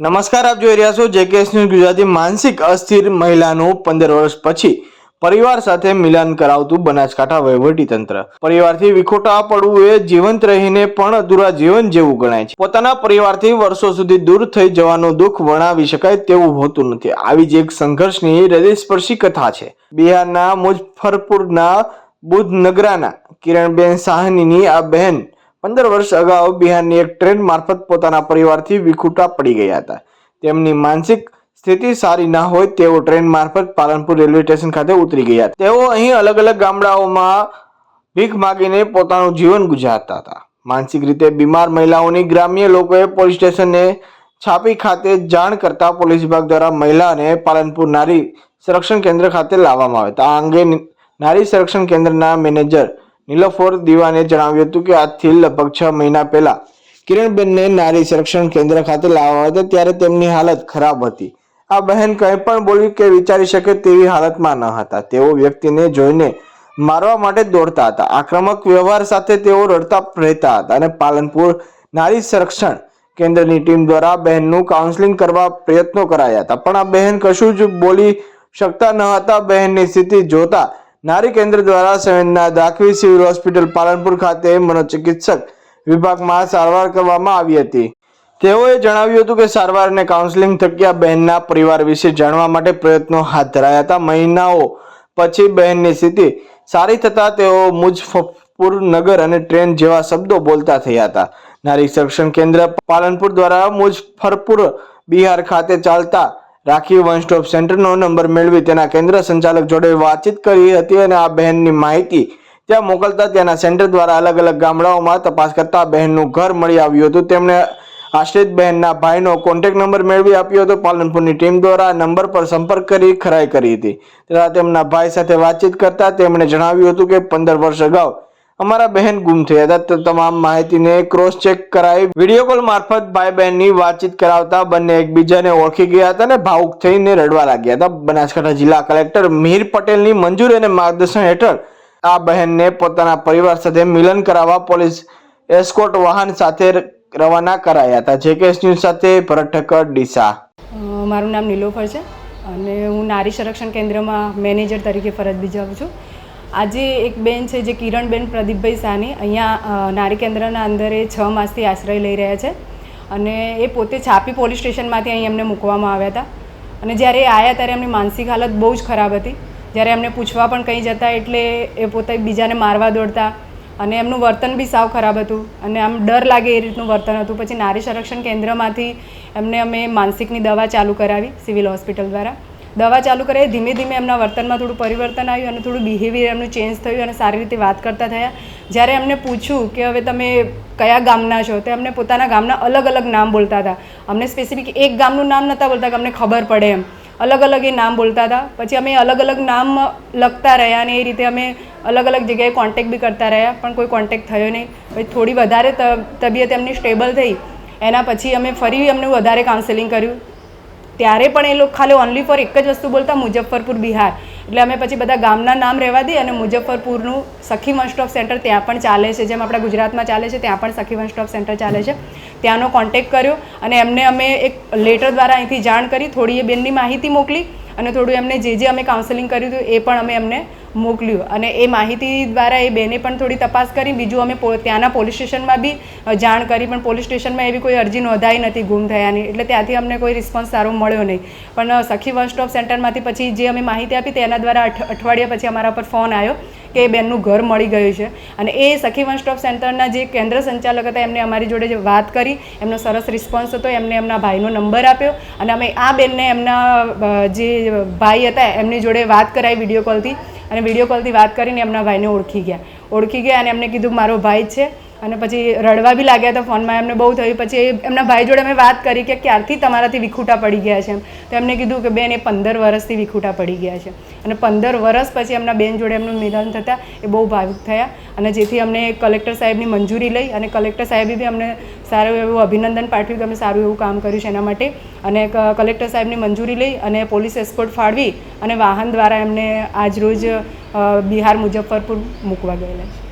નમસ્કાર, આપ જોઈ રહ્યા છો જેકેએસ ન્યૂઝ ગુજરાતી। માનસિક અસ્થિર મહિલાનું 15 વર્ષ પછી પરિવાર સાથે મિલન કરાવતું બનાસકાંઠા વહીવટીતંત્ર। પરિવારથી વિખોટા પડવું એ જીવંત રહીને પણ અધૂરા જીવન જેવું ગણાય છે। પોતાના પરિવારથી વર્ષો સુધી દૂર થઈ જવાનું દુઃખ વર્ણવી શકાય તેવું હોતું નથી। આવી જ એક સંઘર્ષની હૃદયસ્પર્શી કથા છે બિહારના મુઝફ્ફરપુરના બુધનગરાના કિરણબેન સાહનીની। આ બહેન 15 વર્ષ અગાઉ બિહારની એક ટ્રેન મારફત પોતાના પરિવારથી વિખૂટા પડી ગયા હતા। તેમની માનસિક સ્થિતિ સારી ના હોય તેઓ ટ્રેન મારફત પાલનપુર રેલવે સ્ટેશન ખાતે ઉતરી ગયા। તેઓ અહીં અલગ અલગ ગામડાઓમાં ભીખ માગીને પોતાનું જીવન ગુજારતા હતા। માનસિક રીતે બીમાર મહિલાઓની ગ્રામ્ય લોકોએ પોલીસ સ્ટેશને છાપી ખાતે જાણ કરતા પોલીસ વિભાગ દ્વારા મહિલાને પાલનપુર નારી સંરક્ષણ કેન્દ્ર ખાતે લાવવામાં આવ્યા હતા। આ અંગે નારી સંરક્ષણ કેન્દ્રના મેનેજર નીલોફર દીવાને જણાવ્યું હતું કે આજથી લગભગ 6 મહિના પહેલા કિરણબેનને નારી સંરક્ષણ કેન્દ્ર ખાતે લાવવામાં આવ્યા હતા ત્યારે તેમની હાલત ખરાબ હતી। આ બહેન કંઈ પણ બોલી કે વિચારી શકે તેવી હાલતમાં ન હતા। તેઓ વ્યક્તિને જોઈને મારવા માટે દોડતા હતા। આક્રમક વ્યવહાર સાથે તેઓ રડતા રહેતા હતા અને પાલનપુર નારી સંરક્ષણ કેન્દ્રની ટીમ દ્વારા બહેનનું કાઉન્સેલિંગ કરવા પ્રયત્નો કરાયા હતા પણ આ બહેન કશું જ બોલી શકતા ન હતા। બહેનની સ્થિતિ જોતા નારી કેન્દ્ર દ્વારા સંવેદના દાખવી સિવિલ હોસ્પિટલ પાલનપુર ખાતે મનોચિકિત્સક વિભાગમાં સારવાર કરવામાં આવી હતી। તેઓએ જણાવ્યું હતું કે સારવાર અને કાઉન્સેલિંગ થકી આ બહેનના પરિવાર વિશે જાણવા માટે પ્રયત્નો હાથ ધરાયા હતા। મહિનાઓ પછી બહેનની સ્થિતિ સારી થતા તેઓ મુઝફ્ફરપુર અને ટ્રેન જેવા શબ્દો બોલતા થયા હતા। નારી સંરક્ષણ કેન્દ્ર પાલનપુર દ્વારા મુઝફ્ફરપુર બિહાર ખાતે ચાલતા રાખી વન સ્ટોપ સેન્ટરનો નંબર મેળવી તેના કેન્દ્ર સંચાલક જોડે વાતચીત કરી હતી અને આ બહેનની માહિતી ત્યાં મોકલતા ત્યાંના સેન્ટર દ્વારા અલગ અલગ ગામડાઓમાં તપાસ કરતા બહેનનું ઘર મળી આવ્યું હતું। તેમણે આશ્રિત બહેનના ભાઈનો કોન્ટેક્ટ નંબર મેળવી આપ્યો હતો। પાલનપુરની ટીમ દ્વારા આ નંબર પર સંપર્ક કરી ખરાઈ કરી હતી તથા તેમના ભાઈ સાથે વાતચીત કરતા તેમણે જણાવ્યું હતું કે 15 વર્ષ અગાઉ અમારા બહેન ગુમ થયા હતા। તમામ માહિતીને ક્રોસ ચેક કરાવી વિડીયો કોલ મારફત ભાઈ બહેનની વાતચીત કરાવતા બંને એકબીજાને ઓળખી ગયા હતા અને ભાવુક થઈને રડવા લાગ્યા હતા। બનાસકાંઠા જિલ્લા કલેક્ટર મિહિર પટેલની મંજૂરી અને માર્ગદર્શન હેઠળ આ બહેનને પોતાના પરિવાર સાથે મિલન કરાવવા પોલીસ એસ્કોર્ટ વાહન સાથે રવાના કરાયા હતા। જેકેએસ ન્યૂઝ સાથે ભરત ઠક્કર, ડીસા। મારું નામ નીલોફર છે અને હું નારી સંરક્ષણ કેન્દ્રમાં મેનેજર તરીકે ફરજ બજાવું છું। આજે એક બેન છે જે કિરણબેન પ્રદીપભાઈ સાની અહીંયા નારી કેન્દ્રના અંદર 6 માસથી આશ્રય લઈ રહ્યા છે અને એ પોતે છાપી પોલીસ સ્ટેશનમાંથી અહીં એમને મૂકવામાં આવ્યા હતા અને જ્યારે એ આવ્યા ત્યારે એમની માનસિક હાલત બહુ જ ખરાબ હતી। જ્યારે એમને પૂછવા પણ કંઈ જતા એટલે એ પોતે બીજાને મારવા દોડતા અને એમનું વર્તન બી સાવ ખરાબ હતું અને આમ ડર લાગે એ રીતનું વર્તન હતું। પછી નારી સંરક્ષણ કેન્દ્રમાંથી એમને અમે માનસિકની દવા ચાલુ કરાવી સિવિલ હોસ્પિટલ દ્વારા। દવા ચાલુ કરાવી ધીમે ધીમે એમના વર્તનમાં થોડું પરિવર્તન આવ્યું અને થોડું બિહેવિયર એમનું ચેન્જ થયું અને સારી રીતે વાત કરતા થયા। જ્યારે એમને પૂછ્યું કે હવે તમે કયા ગામના છો તો એમને પોતાના ગામના અલગ અલગ નામ બોલતા હતા। અમને સ્પેસિફિક એક ગામનું નામ નહોતા બોલતા કે અમને ખબર પડે એમ અલગ અલગ એ નામ બોલતા હતા। પછી અમે અલગ અલગ નામ લખતા રહ્યા અને એ રીતે અમે અલગ અલગ જગ્યાએ કોન્ટેક્ટ બી કરતા રહ્યા પણ કોઈ કોન્ટેક્ટ થયો નહીં। પછી થોડી વધારે તબિયત એમની સ્ટેબલ થઈ એના પછી અમે ફરી એમને વધારે કાઉન્સેલિંગ કર્યું ત્યારે પણ એ લોકો ખાલી ઓનલી ફોર એક જ વસ્તુ બોલતા મુઝફ્ફરપુર બિહાર। એટલે અમે પછી બધા ગામના નામ રહેવા દઈએ અને મુઝફ્ફરપુરનું સખી વન સ્ટોપ સેન્ટર ત્યાં પણ ચાલે છે જેમ આપણા ગુજરાતમાં ચાલે છે ત્યાં પણ સખી વન સ્ટોપ સેન્ટર ચાલે છે ત્યાંનો કોન્ટેક્ટ કર્યો અને એમને અમે એક લેટર દ્વારા અહીંથી જાણ કરી થોડી એ બેનની માહિતી મોકલી અને થોડું એમને જે અમે કાઉન્સેલિંગ કર્યું હતું એ પણ અમે એમને મોકલ્યું અને એ માહિતી દ્વારા એ બેને પણ થોડી તપાસ કરી। બીજું અમે ત્યાંના પોલીસ સ્ટેશનમાં બી જાણ કરી પણ પોલીસ સ્ટેશનમાં એવી કોઈ અરજી નોંધાઈ નથી ગુમ થયાની એટલે ત્યાંથી અમને કોઈ રિસ્પોન્સ સારો મળ્યો નહીં। પણ સખી વન સ્ટોપ સેન્ટરમાંથી પછી જે અમે માહિતી આપી તેના દ્વારા અઠવાડિયા પછી અમારા પર ફોન આવ્યો કે એ બેનનું ઘર મળી ગયું છે અને એ સખી વન સ્ટોપ સેન્ટરના જે કેન્દ્ર સંચાલક હતા એમને અમારી જોડે જે વાત કરી એમનો સરસ રિસ્પોન્સ હતો। એમને એમના ભાઈનો નંબર આપ્યો અને અમે આ બેનને એમના જે ભાઈ હતા એમની જોડે વાત કરાવી વિડીયો કોલથી અને વિડીયો કોલથી વાત કરીને એમના ભાઈને ઓળખી ગયા અને એમને કીધું મારો ભાઈ જ છે અને પછી રડવા બી લાગ્યા હતા ફોનમાં એમને બહુ થયું। પછી એમના ભાઈ જોડે અમે વાત કરી કે ક્યારથી તમારાથી વિખૂટા પડી ગયા છે એમ તો એમને કીધું કે બેન એ 15 વર્ષથી વિખૂટા પડી ગયા છે અને 15 વર્ષ પછી એમના બેન જોડે એમનું મિલન થતાં એ બહુ ભાવુક થયા અને જેથી અમને કલેક્ટર સાહેબની મંજૂરી લઈ અને કલેક્ટર સાહેબે બી અમને સારું એવું અભિનંદન પાઠવ્યું કે અમે સારું એવું કામ કર્યું છે એના માટે અને કલેક્ટર સાહેબની મંજૂરી લઈ અને પોલીસ એસ્કોર્ટ ફાળવી અને વાહન દ્વારા એમને આજ રોજ બિહાર મુઝફ્ફરપુર મૂકવા ગયેલા છે।